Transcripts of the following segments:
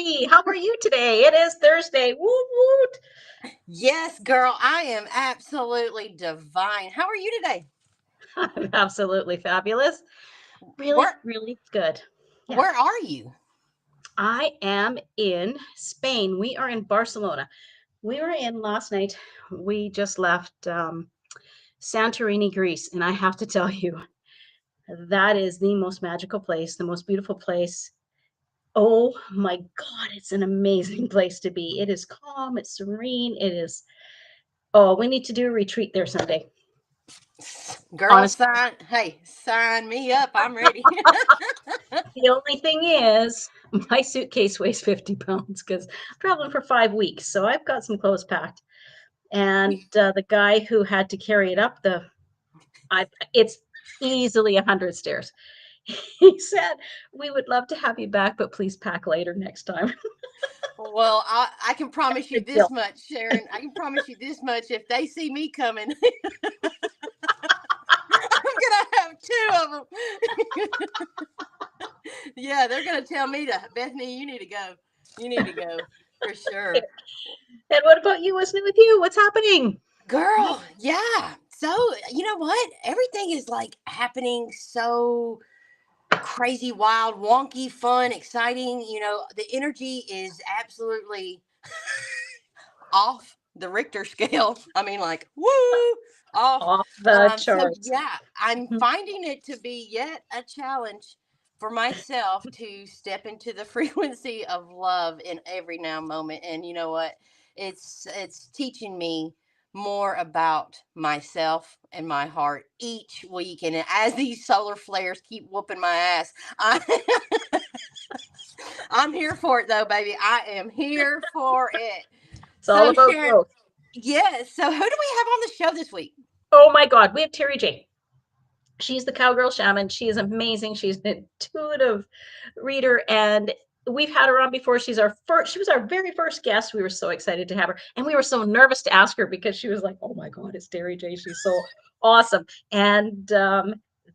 Bethany. How are you today? It is Thursday. Woot woot. Yes, girl, I am absolutely divine. How are you today? I'm absolutely fabulous. Really, Where really good. Yeah. where are you? I am in Spain. We are in Barcelona. We were in last night. We just left Santorini, Greece. And I have to tell you, that is the most magical place, the most beautiful place. Oh my God, it's an amazing place to be. It is calm, it's serene, it is. Oh, we need to do a retreat there someday. Girl, Honestly, sign me up. I'm ready. the only thing is my suitcase weighs 50 pounds because I'm traveling for 5 weeks. So I've got some clothes packed. And the guy who had to carry it up it's easily 100 stairs. He said, "We would love to have you back, but please pack later next time." Well, I can promise you Good this deal. much, Sharon. I can promise you this much. If they see me coming, I'm gonna have two of them. Yeah, they're gonna tell me to Bethany, you need to go. You need to go for sure. And what about you? What's new with you? What's happening? Girl, yeah. So, you know what? Everything is like happening so crazy, wild, wonky, fun, exciting. The energy is absolutely off the Richter scale. I mean, like, woo, off. Off the So, charts. yeah, I'm Mhm. finding it to be yet a challenge for myself to step into the frequency of love in every now moment. And you know what? It's teaching me more about myself and my heart each week. And as these solar flares keep whooping my ass, I'm here for it though, baby. I am here for it. It's all So, about Sharon, growth. yes. So, who do we have on the show this week? Oh my God, we have Terri Jay. She's the Cowgirl Shaman. She is amazing. She's an intuitive reader, and we've had her on before. She was our very first guest. We were so excited to have her, and we were so nervous to ask her because she was like, "Oh my God, it's Terri Jay. She's so awesome." And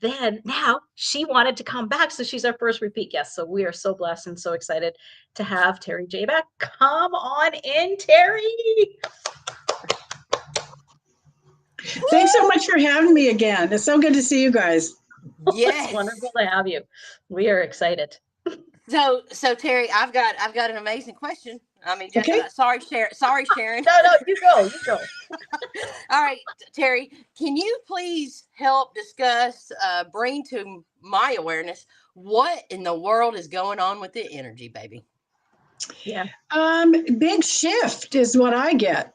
then now she wanted to come back, so she's our first repeat guest. So we are so blessed and so excited to have Terri Jay back. Come on in, Terri. Thanks so much for having me again. It's so good to see you guys. It's Yes. wonderful to have you. We are excited. So Terry, I've got an amazing question. I mean, Okay. sorry, Sharon. Sorry, Sharon. No, no, you go, you go. All right, Terry, can you please help discuss, bring to my awareness what in the world is going on with the energy, baby? Yeah. Big shift is what I get.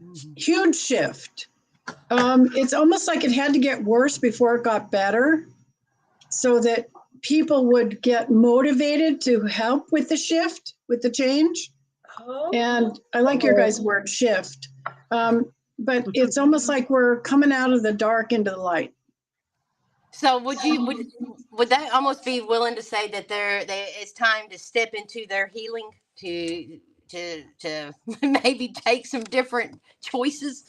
Mhm. Huge shift. It's almost like it had to get worse before it got better so that people would get motivated to help with the shift, with the change. And I like your Oh. guys' word shift. But it's almost like we're coming out of the dark into the light. So would that almost be willing to say that it's time to step into their healing to maybe take some different choices?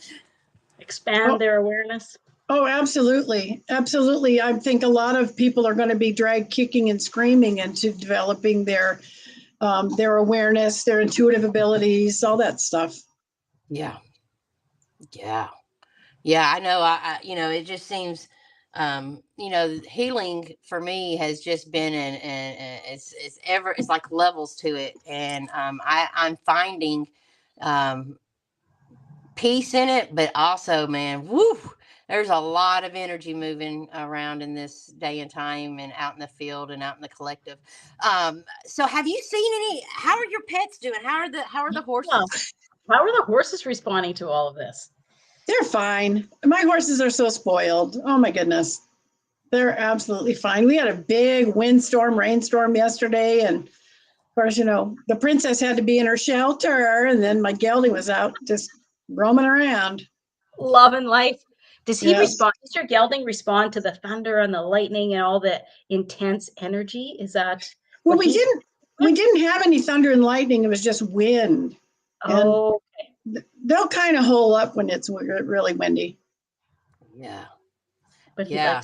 Expand Oh, their awareness. oh, absolutely. Absolutely. I think a lot of people are going to be dragged kicking and screaming into developing their awareness, their intuitive abilities, all that stuff. Yeah, yeah. Yeah, I know. It just seems, healing for me has just been, and it's like levels to it, and I'm finding, um, peace in it, but also, man, woo, there's a lot of energy moving around in this day and time, and out in the field and out in the collective. So, have you seen any? How are your pets doing? How are the Yeah. horses? How are the horses responding to all of this? They're fine. My horses are so spoiled. Oh my goodness. They're absolutely fine. We had a big windstorm, rainstorm yesterday. And of course, the princess had to be in her shelter. And then my gelding was out just roaming around. Love and life. Does he Yes. respond? Does your gelding respond to the thunder and the lightning and all the intense energy? Is that Well, what we he's didn't we didn't have any thunder and lightning. It was just wind. And Oh, they'll kind of hole up when it's really windy. Yeah, but yeah.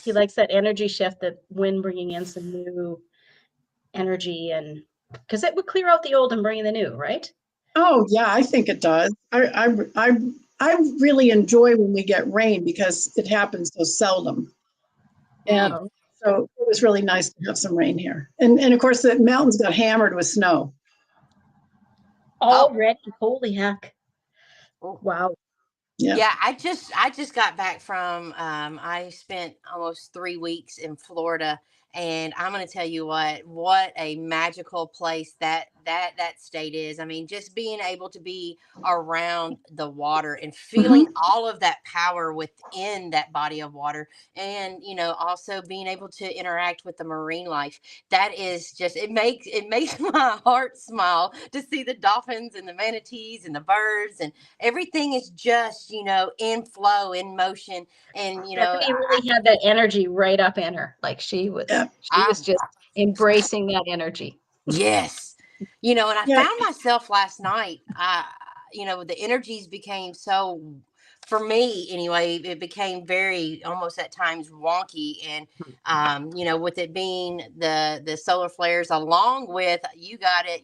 he likes that energy shift, that wind bringing in some new energy and because it would clear out the old and bring in the new, right? Oh, yeah, I think it does. I really enjoy when we get rain because it happens so seldom. And Oh, so it was really nice to have some rain here. And of course, the mountains got hammered with snow. already? Holy heck. Oh. Wow. Yeah. Yeah, I just got back from I spent almost 3 weeks in Florida, and I'm gonna tell you what a magical place that state is. I mean, just being able to be around the water and feeling Mhm. all of that power within that body of water, and also being able to interact with the marine life. That is just it makes my heart smile to see the dolphins and the manatees and the birds, and everything is just in flow, in motion. And Bethany really had that energy right up in her. Like she was, Yeah. she was just embracing that energy. yes, and I Yeah. found myself last night, the energies became so, for me anyway, it became very almost at times wonky. And with it being the solar flares, along with, you got it,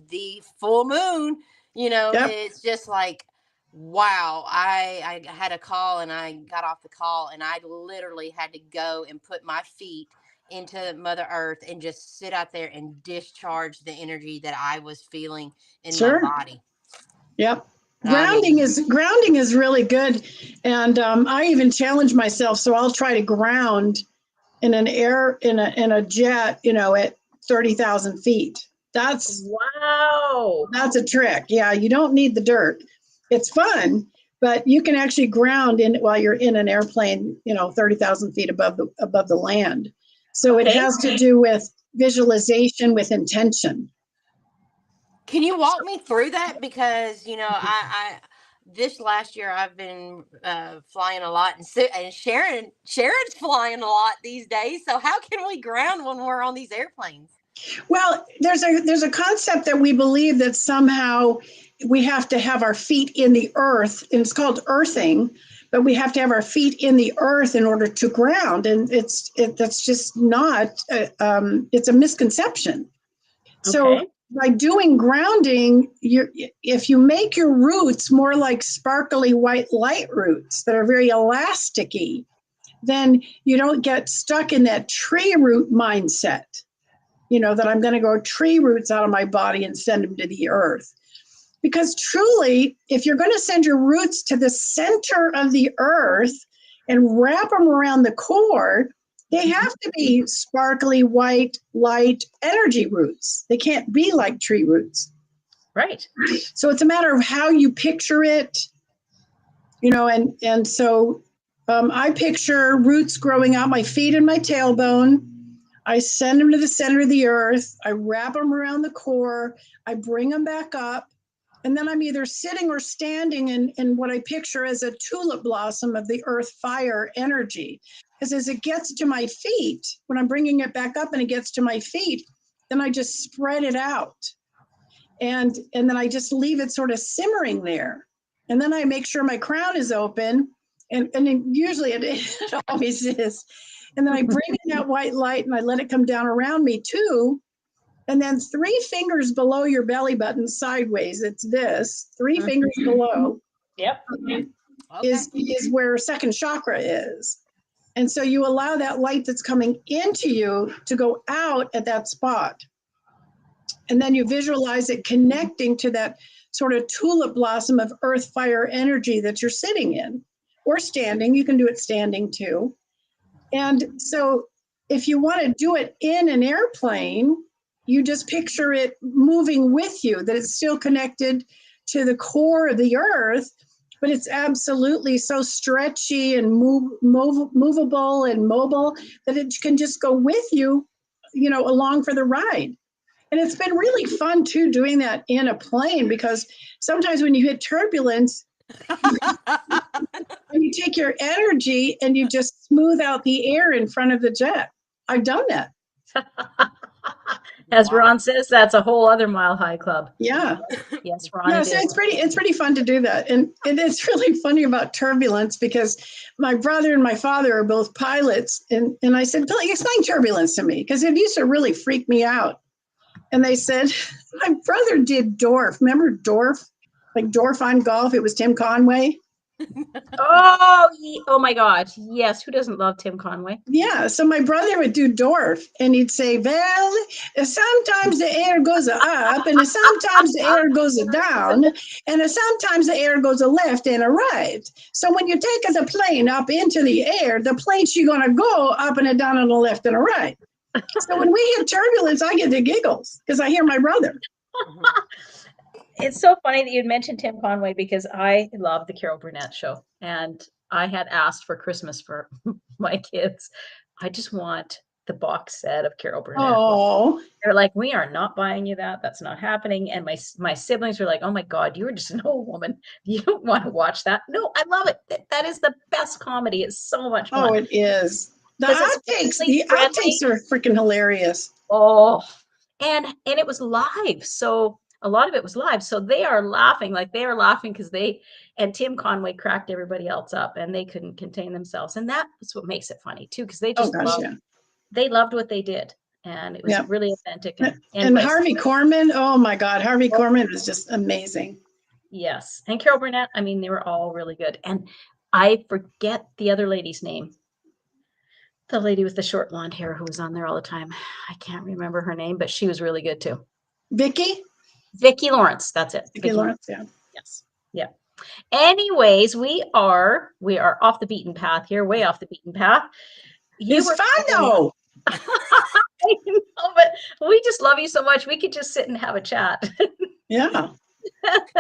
the full moon, Yep. it's just like, wow. I had a call, and I got off the call, and I literally had to go and put my feet into Mother Earth and just sit out there and discharge the energy that I was feeling in my Sure. body. Yep. I mean, Grounding is really good, and I even challenge myself. So I'll try to ground in a jet, at 30,000 feet. Wow. That's a trick. Yeah, you don't need the dirt. It's fun, but you can actually ground in while you're in an airplane, 30,000 feet above the land. So it Okay. has to do with visualization with intention. can you walk me through that? Because I this last year I've been flying a lot, and Sharon's flying a lot these days. So how can we ground when we're on these airplanes? Well, there's a concept that we believe that somehow we have to have our feet in the earth, and it's called earthing, but we have to have our feet in the earth in order to ground, and that's just not. It's a misconception. So Okay. by doing grounding, if you make your roots more like sparkly white light roots that are very elasticy, then you don't get stuck in that tree root mindset. That I'm going to grow tree roots out of my body and send them to the earth. Because truly, if you're going to send your roots to the center of the earth and wrap them around the core, they have to be sparkly white light energy roots. They can't be like tree roots. Right. So it's a matter of how you picture it, and so I picture roots growing out my feet and my tailbone. I send them to the center of the earth. I wrap them around the core. I bring them back up. And then I'm either sitting or standing in what I picture as a tulip blossom of the earth fire energy. Because as it gets to my feet, when I'm bringing it back up and it gets to my feet, then I just spread it out. And then I just leave it sort of simmering there. And then I make sure my crown is open. And usually it always is. And then I bring in that white light and I let it come down around me too. And then 3 fingers below your belly button sideways, it's this, 3 fingers below Yep. Okay. is where second chakra is. And so you allow that light that's coming into you to go out at that spot. And then you visualize it connecting to that sort of tulip blossom of earth fire energy that you're sitting in or standing. You can do it standing too. And so if you want to do it in an airplane, you just picture it moving with you, that it's still connected to the core of the earth, but it's absolutely so stretchy and movable and mobile that it can just go with you, along for the ride. And it's been really fun too, doing that in a plane, because sometimes when you hit turbulence, you take your energy and you just smooth out the air in front of the jet. I've done that. As Wow. Ron says, that's a whole other mile high club. Yeah. Yes, Ron, Yeah, it so is. it's pretty fun to do that. And it's really funny about turbulence because my brother and my father are both pilots. And I said, Billy, explain turbulence to me, because it used to really freak me out. And they said, my brother did Dorf. Remember Dorf? Like Dorf on Golf? It was Tim Conway. Oh my God. Yes. Who doesn't love Tim Conway? Yeah. So my brother would do Dorf and he'd say, well, sometimes the air goes up and sometimes the air goes down and sometimes the air goes a left and a right. So when you take the plane up into the air, the plane's going to go up and a down and a left and a right. So when we hit turbulence, I get the giggles because I hear my brother. It's so funny that you'd mentioned Tim Conway because I love the Carol Burnett show. And I had asked for Christmas for my kids. I just want the box set of Carol Burnett. Oh, They're like, we are not buying you that. That's not happening. And my siblings were like, oh my God, you were just an old woman. You don't want to watch that. No, I love it. That is the best comedy. It's so much fun. oh, it is. The 'Cause it's outtakes, really the outtakes are freaking hilarious. Oh, and it was live. So a lot of it was live. So they are laughing because and Tim Conway cracked everybody else up and they couldn't contain themselves. And that's what makes it funny too, because they Oh just gosh, yeah. they loved what they did. And it was Yeah. really authentic. And Harvey Korman, oh my God, Harvey Korman is just amazing. Yes. And Carol Burnett, I mean, they were all really good. And I forget the other lady's name. The lady with the short blonde hair who was on there all the time. I can't remember her name, but she was really good too. Vicki Lawrence. That's it. Vicki Lawrence. Yeah. Yes. Yeah. Anyways, we are off the beaten path here, way off the beaten path. It's fun though. I know, but we just love you so much. We could just sit and have a chat. Yeah.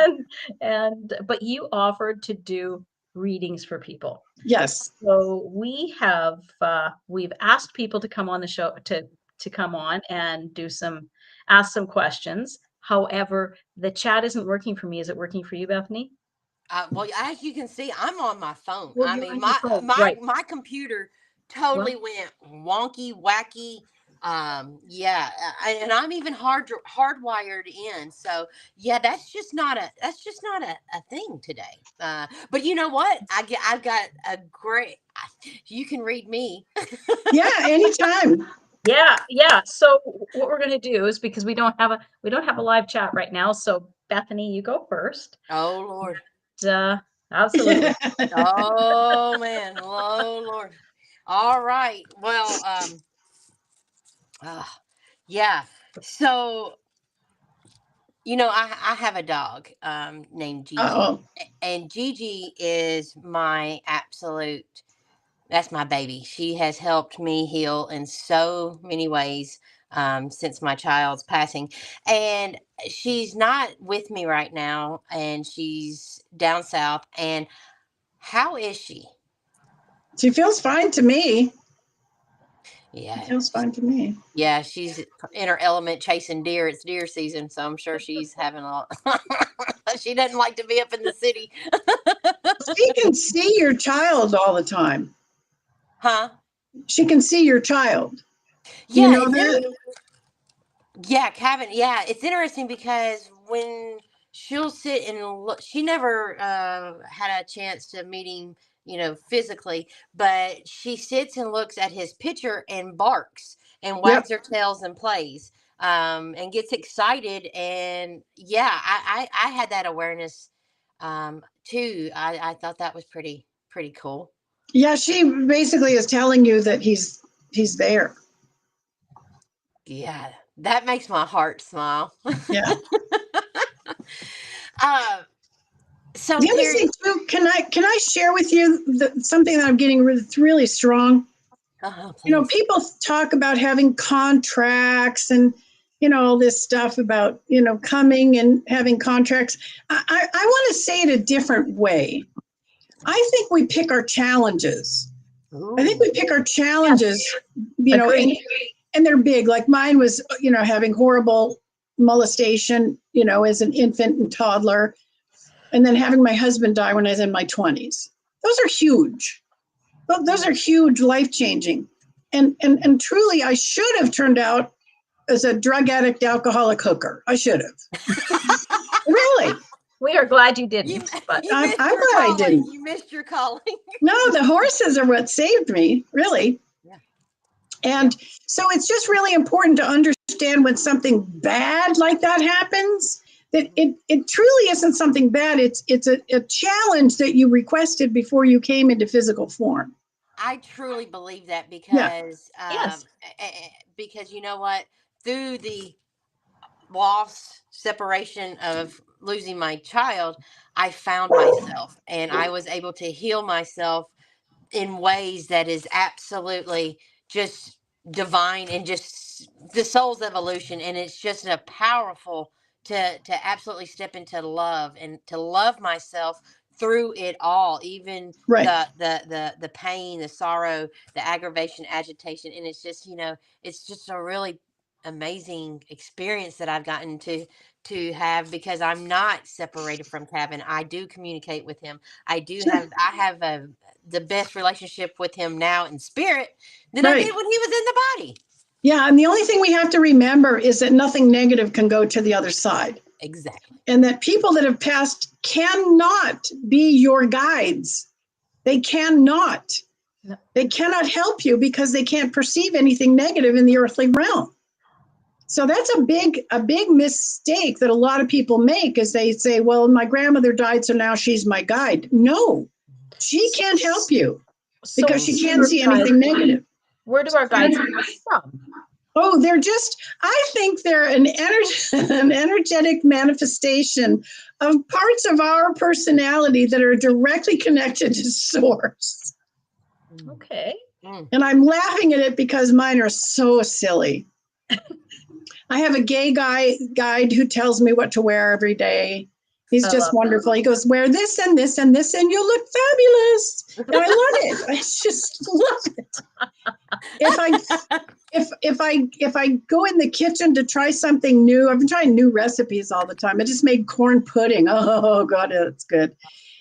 But you offered to do readings for people. Yes. So we've asked people to come on the show to come on and ask some questions. However, the chat isn't working for me. Is it working for you, Bethany? Well, as you can see, I'm on my phone. Well, I you're mean, on your phone, right. my computer totally went wonky, wacky. Yeah, and I'm even hardwired in. So yeah, that's just not a thing today. But you know what? I've got a great. You can read me. Yeah, anytime. Yeah. So what we're going to do is, because we don't have a live chat right now. So Bethany, you go first. Oh Lord. Absolutely. Oh man. Oh Lord. All right. Well, yeah. So, I have a dog named Gigi. Uh-oh. And Gigi is that's my baby. She has helped me heal in so many ways since my child's passing. And she's not with me right now, and she's down south. And how is she? She feels fine to me. Yeah. She feels fine to me. Yeah, she's in her element chasing deer. It's deer season, so I'm sure she's having a lot. She doesn't like to be up in the city. She can see your child all the time. Huh? She can see your child. Yeah. You know that? Yeah, Kevin. Yeah, it's interesting because when she'll sit and look, she never had a chance to meet him, physically, but she sits and looks at his picture and barks and wags her tails and plays, and gets excited. And yeah, I had that awareness too. I thought that was pretty cool. Yeah, she basically is telling you that he's there. Yeah, that makes my heart smile. Yeah. So the other thing too, can I share with you something that I'm getting really strong? People talk about having contracts and all this stuff about coming and having contracts. I want to say it a different way. I think we pick our challenges. Ooh. I think we pick our challenges, and they're big. Like mine was, having horrible molestation, as an infant and toddler, and then having my husband die when I was in my 20s. Those are huge. Those are huge, life-changing. And truly, I should have turned out as a drug addict, alcoholic hooker. I should have. Really. We are glad you didn't. I'm glad I didn't. You missed your calling. No, the horses are what saved me, really. Yeah. And so it's just really important to understand when something bad like that happens, that it truly isn't something bad. It's a challenge that you requested before you came into physical form. I truly believe that Yeah. Yes. because you know what? Through the loss, separation of losing my child, I found myself and I was able to heal myself in ways that is absolutely just divine and just the soul's evolution. And it's just a powerful to absolutely step into love and to love myself through it all, even Right. the pain, the sorrow, the aggravation, agitation. And it's just, it's just a really amazing experience that I've gotten to have, because I'm not separated from Kevin. I do communicate with him. I have the best relationship with him now in spirit than I Right. did when he was in the body. Yeah. And the only thing we have to remember is that nothing negative can go to the other side. Exactly. And that people that have passed cannot be your guides. They cannot. No. They cannot help you because they can't perceive anything negative in the earthly realm. So that's a big mistake that a lot of people make, is they say, well, my grandmother died, so now she's my guide. No, she can't help you because she can't see anything negative. Where do our guides come from? Oh, I think they're an energetic manifestation of parts of our personality that are directly connected to source. Okay. And I'm laughing at it because mine are so silly. I have a gay guide who tells me what to wear every day. He's just wonderful. He goes, wear this and this and this, and you'll look fabulous. And I love it. I just love it. If I go in the kitchen to try something new, I've been trying new recipes all the time. I just made corn pudding. Oh God, it's good.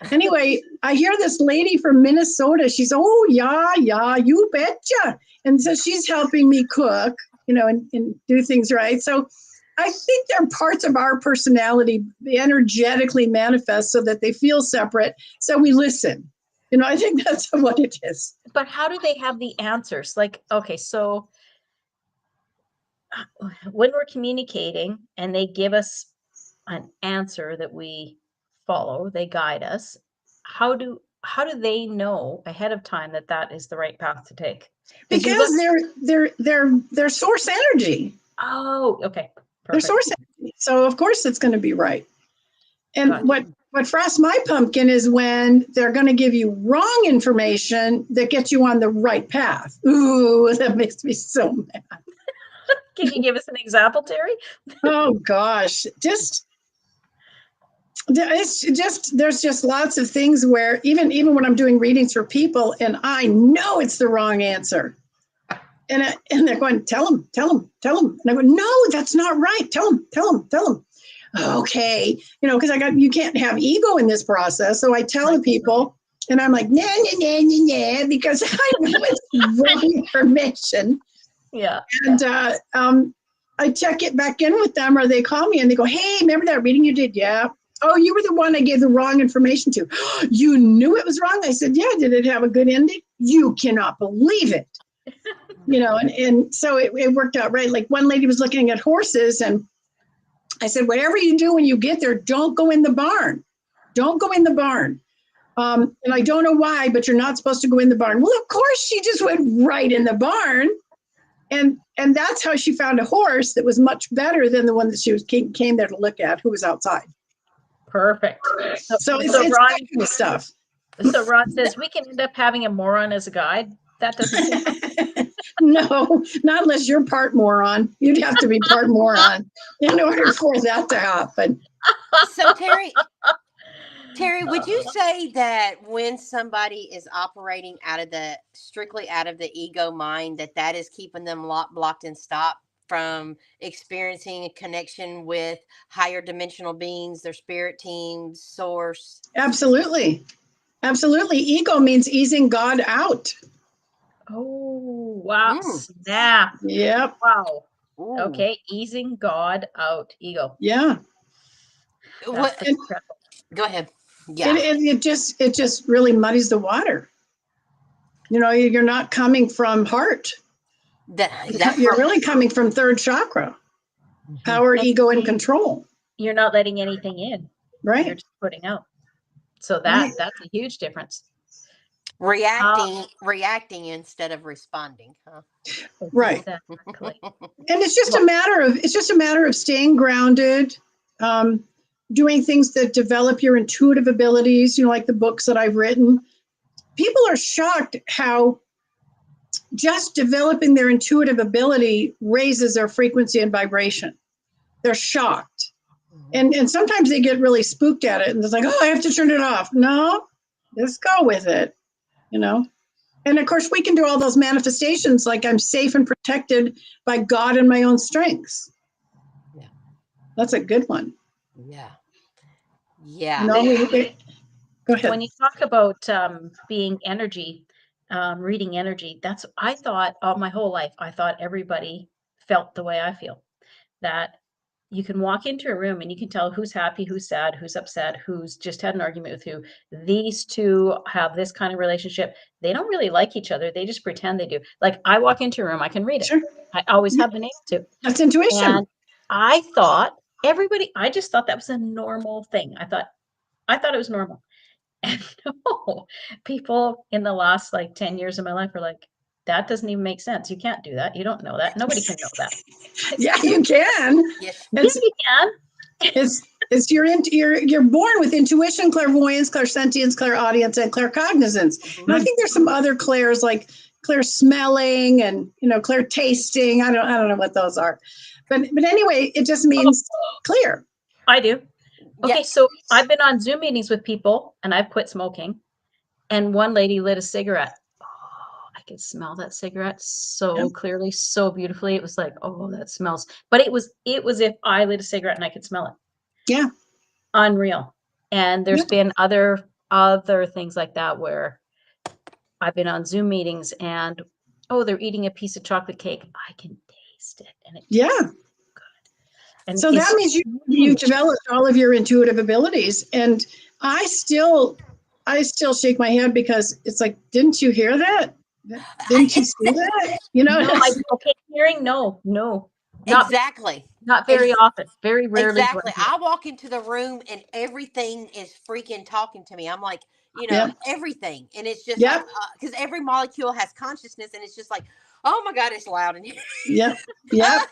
Anyway, I hear this lady from Minnesota. She's, oh yeah, you betcha. And so she's helping me cook, and do things right. So I think they're parts of our personality energetically manifest so that they feel separate. So we listen. I think that's what it is. But how do they have the answers? Like, okay, so when we're communicating and they give us an answer that we follow, they guide us, how do they know ahead of time that that is the right path to take? Because they're source energy. Oh, okay. Perfect. They're source energy. So of course it's going to be right. And what frosts my pumpkin is when they're going to give you wrong information that gets you on the right path. Ooh, that makes me so mad. Can you give us an example, Terri? Oh gosh, there's just lots of things where even when I'm doing readings for people and I know it's the wrong answer, and they're going, tell them, and I go, no, that's not right. Tell them. Okay, because you can't have ego in this process, so I tell the people, and I'm like, nah, because I know it's wrong information. Yeah. And I check it back in with them, or they call me and they go, hey, remember that reading you did? Yeah. Oh, you were the one I gave the wrong information to. You knew it was wrong? I said, yeah. Did it have a good ending? You cannot believe it. And so it worked out right. Like one lady was looking at horses, and I said, whatever you do when you get there, don't go in the barn. Don't go in the barn. And I don't know why, but you're not supposed to go in the barn. Well, of course, she just went right in the barn. And that's how she found a horse that was much better than the one that she came there to look at, who was outside. Perfect. So it's that kind of stuff. So Ron says we can end up having a moron as a guide. That doesn't. No, not unless you're part moron. You'd have to be part moron in order for that to happen. So Terri, would you say that when somebody is operating strictly out of the ego mind, that is keeping them blocked and stopped from experiencing a connection with higher dimensional beings, their spirit teams, source? Absolutely. Ego means easing God out. Oh, wow. Snap. Yep. Wow. Ooh. Okay. Easing God out. Ego. Yeah. Go ahead. Yeah. It just really muddies the water. You're not coming from heart. That's You're really coming from third chakra, power, And ego, and control. you're not letting anything in. You're Right. just putting out. So Right. that's a huge difference. reacting instead of responding, huh? Right. Exactly. And it's just a matter of staying grounded, doing things that develop your intuitive abilities, like the books that I've written. People are shocked how just developing their intuitive ability raises their frequency and vibration. They're shocked. And sometimes they get really spooked at it and it's like, oh, I have to turn it off. No, just go with it, And of course, we can do all those manifestations like I'm safe and protected by God and my own strengths. Yeah. That's a good one. Yeah. Yeah. No, go ahead. When you talk about being energy, reading energy, I thought all my whole life, I thought everybody felt the way I feel. That you can walk into a room and you can tell who's happy, who's sad, who's upset, who's just had an argument with who. These two have this kind of relationship. They don't really like each other. They just pretend they do. Like I walk into a room, I can read it. Sure. I always have been able to. That's intuition. And I just thought that was a normal thing. I thought it was normal. And no, people in the last 10 years of my life are like, that doesn't even make sense. You can't do that. You don't know that. Nobody can know that. Yeah, you can. Yes. Yes, you can. It's you're born with intuition, clairvoyance, clairsentience, clairaudience, and claircognizance. Mm-hmm. And I think there's some other clairs like clair smelling and clair tasting. I don't know what those are, but anyway, it just means clear. I do. Okay, Yes. so I've been on Zoom meetings with people, and I've quit smoking. And one lady lit a cigarette. Oh, I could smell that cigarette so clearly, so beautifully. It was like, oh, that smells. But it was if I lit a cigarette and I could smell it. Yeah. Unreal. And there's been other things like that where I've been on Zoom meetings and they're eating a piece of chocolate cake. I can taste it, and it's good. And so that means you developed all of your intuitive abilities, and I still shake my head because it's like, didn't you hear that? Didn't you see that? Hearing, no, Exactly. not very often, very rarely. Exactly. I walk into the room and everything is freaking talking to me. I'm like, everything. And it's just like, because every molecule has consciousness, and it's just like, oh my God, it's loud in here. Yep. But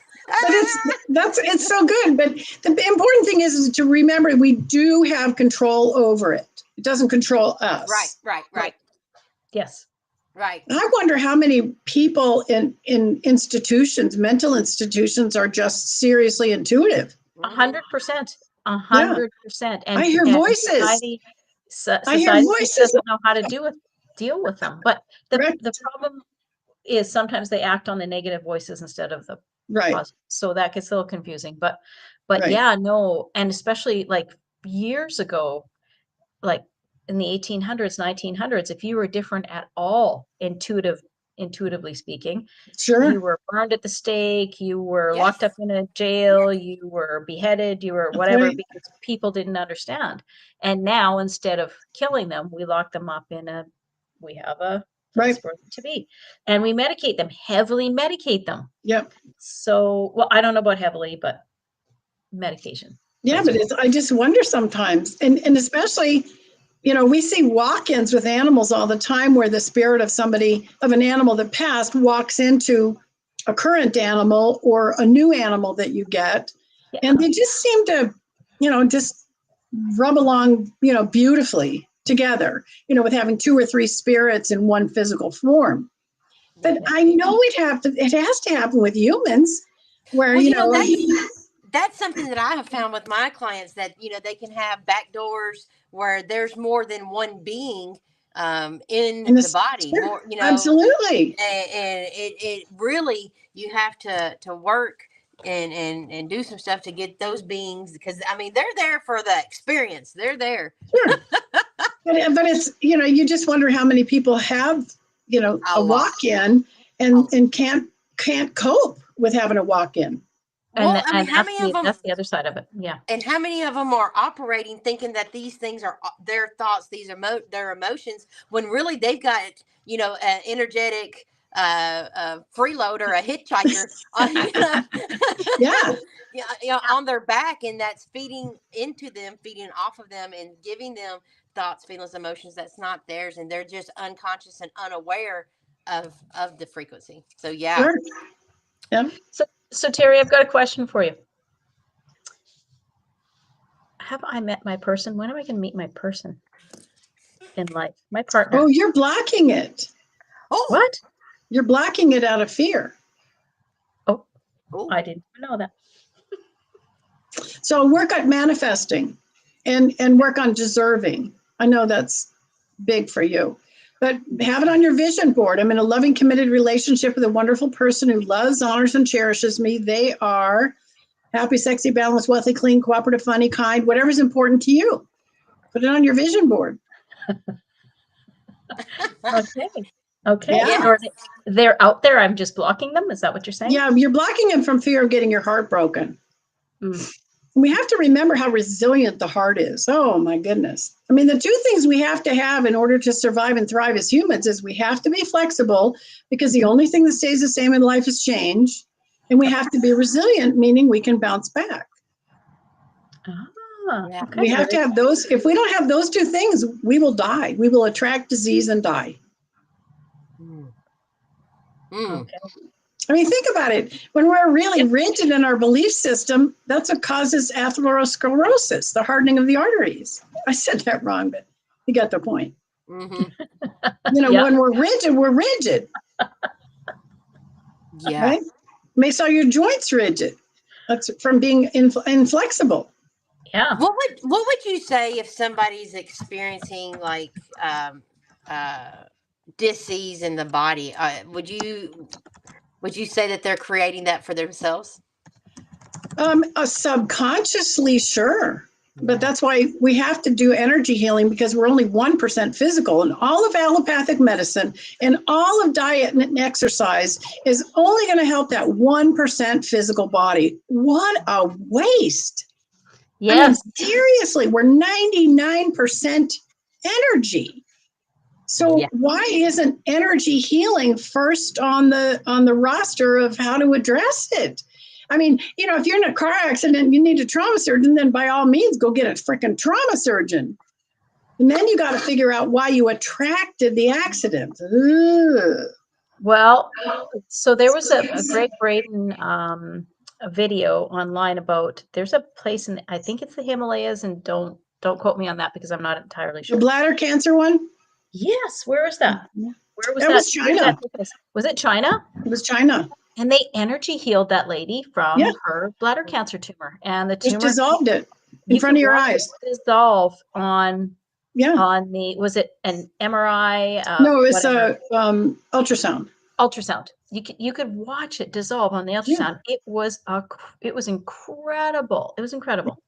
it's so good. But the important thing is to remember we do have control over it. It doesn't control us. Right. Yes. Right. I wonder how many people in institutions, mental institutions, are just seriously intuitive. 100%. 100%. And I hear voices. Society I hear voices. doesn't know how to deal with them. But the problem is sometimes they act on the negative voices instead of the positive. So that gets a little confusing. But yeah, no. And especially years ago, in the 1800s, 1900s, if you were different at all, intuitively speaking, you were burned at the stake, you were locked up in a jail, you were beheaded, you were whatever, because people didn't understand. And now, instead of killing them, we lock them up we have a place for them to be. And we medicate them, heavily medicate them. Yep. So, I don't know about heavily, but medication. Yeah, but I just wonder sometimes, and especially, we see walk-ins with animals all the time where the spirit of an animal that passed walks into a current animal or a new animal that you get. Yeah. And they just seem to, just rub along, beautifully together, with having 2 or 3 spirits in one physical form. But I know it has to happen with humans where, that's something that I have found with my clients, that, they can have back doors where there's more than one being in the body. More, absolutely. And it really, you have to work and do some stuff to get those beings, because they're there for the experience. They're there. Sure. but it's, you just wonder how many people have, a walk-in and can't cope with having a walk-in. Well, how many of them? That's the other side of it. Yeah. And how many of them are operating thinking that these things are their thoughts, these are their emotions, when really they've got, energetic freeloader, a hitchhiker, on, Yeah. on their back, and that's feeding into them, feeding off of them, and giving them thoughts, feelings, emotions that's not theirs, and they're just unconscious and unaware of the frequency. So yeah. Sure. Yeah. So Terri, I've got a question for you. Have I met my person? When am I going to meet my person in life? My partner. Oh, you're blocking it. Oh, What? You're blocking it out of fear. oh, I didn't know that. So work on manifesting and work on deserving. I know that's big for you, but have it on your vision board. I'm in a loving, committed relationship with a wonderful person who loves, honors, and cherishes me. They are happy, sexy, balanced, wealthy, clean, cooperative, funny, kind, whatever's important to you. Put it on your vision board. Okay. Okay. Yeah. So they're out there. I'm just blocking them. Is that what you're saying? Yeah, you're blocking them from fear of getting your heart broken. Mm. We have to remember how resilient the heart is. Oh my goodness. I mean, the two things we have to have in order to survive and thrive as humans is we have to be flexible, because the only thing that stays the same in life is change. And we have to be resilient, meaning we can bounce back. Yeah. Okay. We have to have those. If we don't have those two things, we will die. We will attract disease and die. Okay. I mean, think about it. When we're really rigid in our belief system, that's what causes atherosclerosis, the hardening of the arteries. I said that wrong, but you got the point. Mm-hmm. Yeah. When we're rigid, we're rigid. Yeah. Right? Makes all your joints rigid. That's from being inflexible. Yeah. What would you say if somebody's experiencing like dis-ease in the body? Would you say that they're creating that for themselves? Subconsciously, sure. But that's why we have to do energy healing, because we're only 1% physical. And all of allopathic medicine and all of diet and exercise is only going to help that 1% physical body. What a waste. Yes. I mean, seriously, we're 99% energy. So why isn't energy healing first on the roster of how to address it? I mean, if you're in a car accident, you need a trauma surgeon, then by all means, go get a freaking trauma surgeon. And then you got to figure out why you attracted the accident. Ugh. Well, so there was a Greg Braden a video online about, there's a place in, I think it's the Himalayas, and don't quote me on that because I'm not entirely sure. The bladder cancer one? Yes. Where is that? Where was that? Was China. Was it China? It was China. And they energy healed that lady from her bladder cancer tumor, and the tumor just dissolved it in front of your eyes. Dissolve on the, was it an MRI? No, it was ultrasound. Ultrasound. You could watch it dissolve on the ultrasound. It was incredible. It was incredible.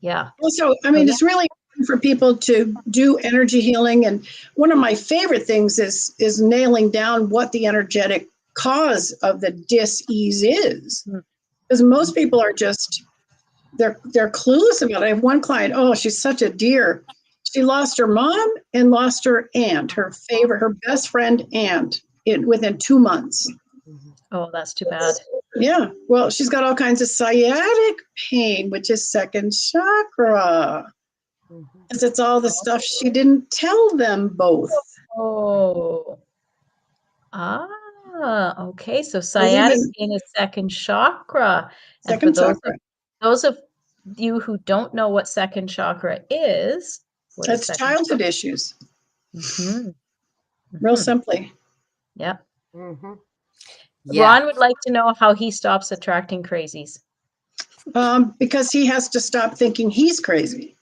Yeah. Also, I mean, it's really important for people to do energy healing, and one of my favorite things is nailing down what the energetic cause of the dis-ease is, because most people are just they're clueless about it. I have one client, she's such a dear. She lost her mom and lost her aunt, her best friend aunt, within 2 months. Oh, that's too bad. Yeah, well, she's got all kinds of sciatic pain, which is second chakra, because it's all the stuff she didn't tell them both. Okay. So sciatic pain is second chakra. Second chakra. Those of you who don't know what second chakra is, it's childhood issues. Mm-hmm. Real simply. Yeah. Mm-hmm. Ron would like to know how he stops attracting crazies. Because he has to stop thinking he's crazy.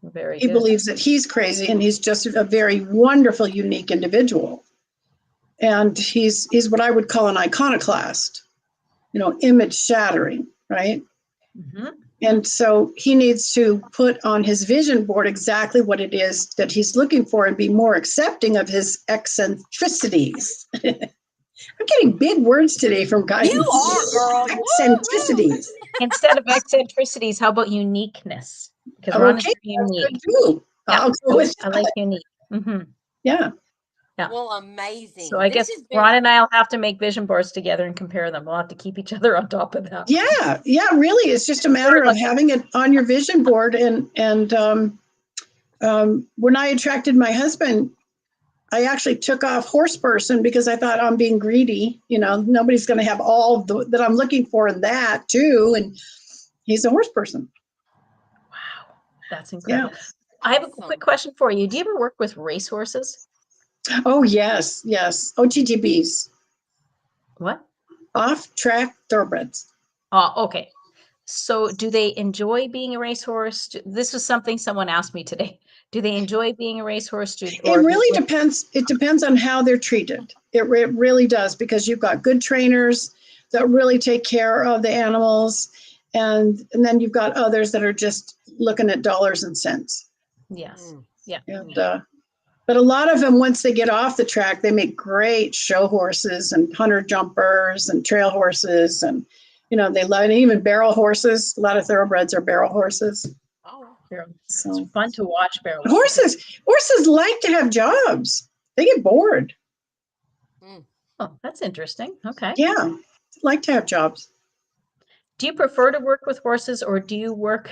Very he good. believes that he's crazy, and he's just a very wonderful, unique individual. And he's what I would call an iconoclast, image shattering, right? Mm-hmm. And so he needs to put on his vision board exactly what it is that he's looking for, and be more accepting of his eccentricities. I'm getting big words today from guys. You are, girl. Eccentricities. Instead of eccentricities, how about uniqueness? Because Ron is unique. I'll go with I like unique. Mm-hmm. Yeah. Yeah. Well, amazing. So I This guess has been Ron and I'll have to make vision boards together and compare them. We'll have to keep each other on top of that. Yeah, really. It's just a matter of having it on your vision board. And when I attracted my husband, I actually took off horse person because I thought I'm being greedy. Nobody's going to have all that I'm looking for in that too. And he's a horse person. Wow, that's incredible. Yeah. I have a quick question for you. Do you ever work with racehorses? Oh, yes. OTTBs. What? Off-track thoroughbreds. Okay. So do they enjoy being a racehorse? This was something someone asked me today. Do they enjoy being a racehorse? It really depends. It depends on how they're treated. It really does, because you've got good trainers that really take care of the animals. And then you've got others that are just looking at dollars and cents. Yes. Yeah. And, but a lot of them, once they get off the track, they make great show horses and hunter jumpers and trail horses. And, they love it. Even barrel horses. A lot of thoroughbreds are barrel horses. Oh, so it's fun to watch barrel horses like to have jobs. They get bored. Oh, that's interesting. Okay. Yeah, like to have jobs. Do you prefer to work with horses, or do you work,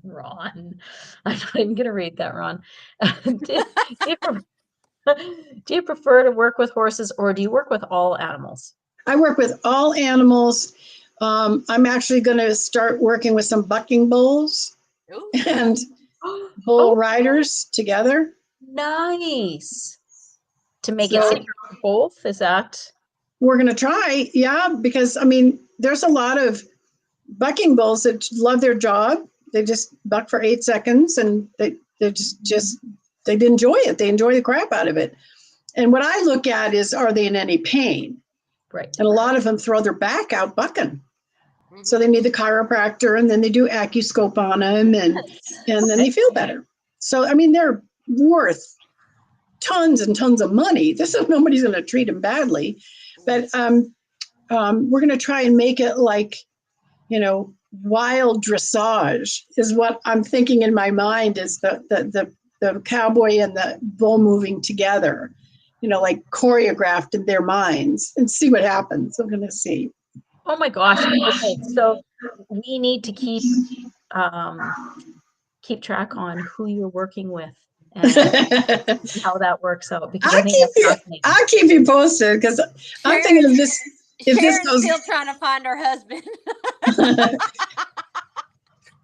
Ron? I'm not even going to read that, Ron. Do you prefer to work with horses, or do you work with all animals? I work with all animals. I'm actually going to start working with some bucking bulls and bull riders together. Nice. To make it safer for both, is that? We're going to try, yeah, because there's a lot of bucking bulls that love their job. They just buck for 8 seconds, and they enjoy it. They enjoy the crap out of it. And what I look at is, are they in any pain? Right. And a lot of them throw their back out bucking. So they need the chiropractor, and then they do AccuScope on them, and then they feel better. So, they're worth tons and tons of money. Nobody's going to treat them badly. But we're going to try and make it like, wild dressage is what I'm thinking in my mind, is the cowboy and the bull moving together, like choreographed in their minds, and see what happens. I'm going to see. Oh my gosh. Okay. So we need to keep track on who you're working with and how that works out, because I think that's fascinating. I'll keep you posted, because I'm thinking of this. If Sharon's this goes, still trying to find her husband.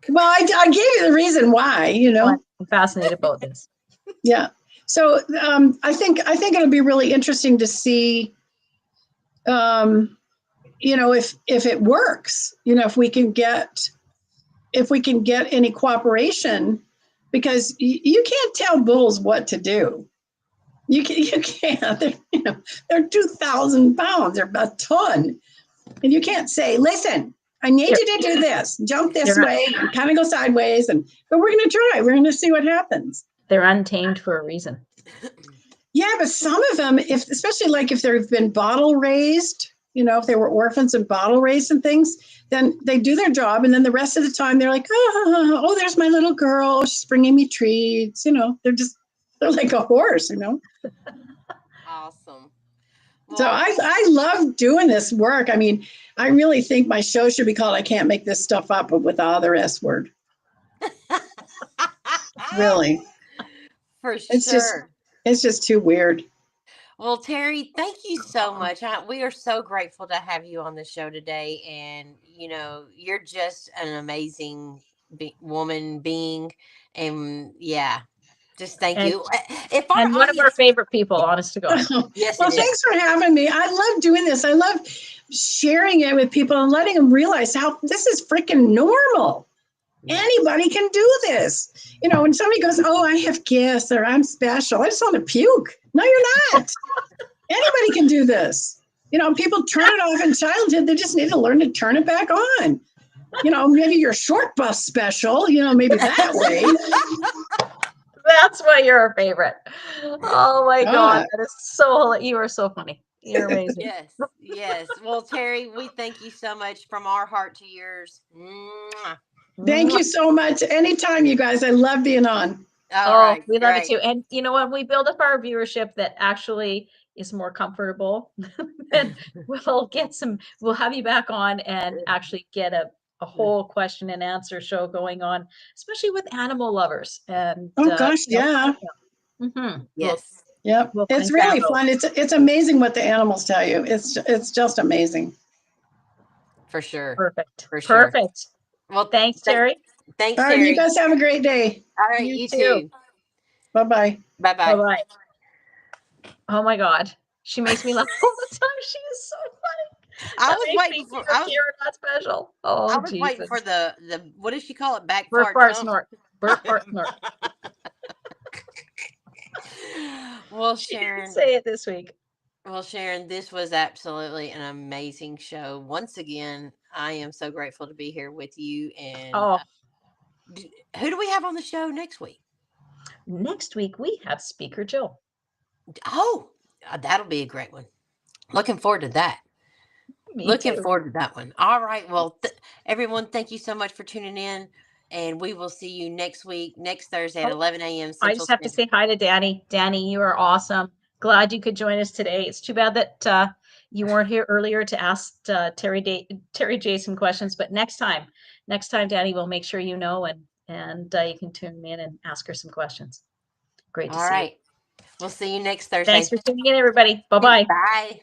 Well, I gave you the reason why, I'm fascinated about this. Yeah. So I think it'll be really interesting to see, if it works, if we can get any cooperation, because you can't tell bulls what to do. You can't. They're 2,000 pounds. They're a ton, and you can't say, "Listen, I need you to do this. Jump this way, and kind of go sideways." But we're going to try. We're going to see what happens. They're untamed for a reason. Yeah, but some of them, especially like if they've been bottle raised, if they were orphans and bottle raised and things, then they do their job, and then the rest of the time they're like, oh, there's my little girl. She's bringing me treats. They're like a horse. Awesome. Well, So I love doing this work. I really think my show should be called "I Can't Make This Stuff Up," but with the other S word. Really. For sure. It's just too weird. Well, Terri, thank you so much. We are so grateful to have you on the show today. And, you're just an amazing woman being. And just thank you. And one of our favorite people, honest to God. Yes. Well, thanks for having me. I love doing this. I love sharing it with people and letting them realize how this is freaking normal. Anybody can do this. When somebody goes, "Oh, I have gifts," or "I'm special," I just want to puke. No, you're not. Anybody can do this. People turn it off in childhood. They just need to learn to turn it back on. Maybe you're short bus special, maybe that way. That's why you're our favorite. Oh my God. That is you are so funny. You're amazing. Yes. Well, Terri, we thank you so much from our heart to yours. Thank you so much. Anytime, you guys. I love being on. All Oh, right, we love it great. too. And you know what? We build up our viewership that actually is more comfortable. And we'll have you back on and actually get a whole question and answer show going on, especially with animal lovers. And Oh gosh, yeah. mhm. Yes, Yep. We'll It's find that really out. fun. It's amazing what the animals tell you. It's just amazing. for sure. Perfect. For sure. Perfect. Well, Thanks, Terri. thanks, All right, you Terri. guys have a great day. All right, You you too. too. Bye-bye. Bye bye. Bye-bye. Oh my God. She makes me laugh all the time. She is so funny. I That was makes me waiting for feel Karen not special. I Oh, was waiting for Jesus. the what does she call it? Back Burp, fart fart, jump. snort. Burp, fart, snort. Well, She didn't Sharon. say it this week. Well, Sharon, this was absolutely an amazing show. Once again, I am so grateful to be here with you. And Oh, who do we have on the show next week? next week we have Speaker Jill. Oh, that'll be a great one. Looking forward to that. Me Looking too. forward to that one. All right. Well, everyone, thank you so much for tuning in. And we will see you next week, next Thursday at Oh, 11 a.m. I Central just have to Standard. say hi to Danny. Danny, you are awesome. Glad you could join us today. It's too bad that you weren't here earlier to ask Terri Jay some questions, but next time, Danny, we'll make sure you know and you can tune in and ask her some questions. Great to All see you. right. We'll see you next Thursday. Thanks for tuning in, everybody. Bye-bye. Bye.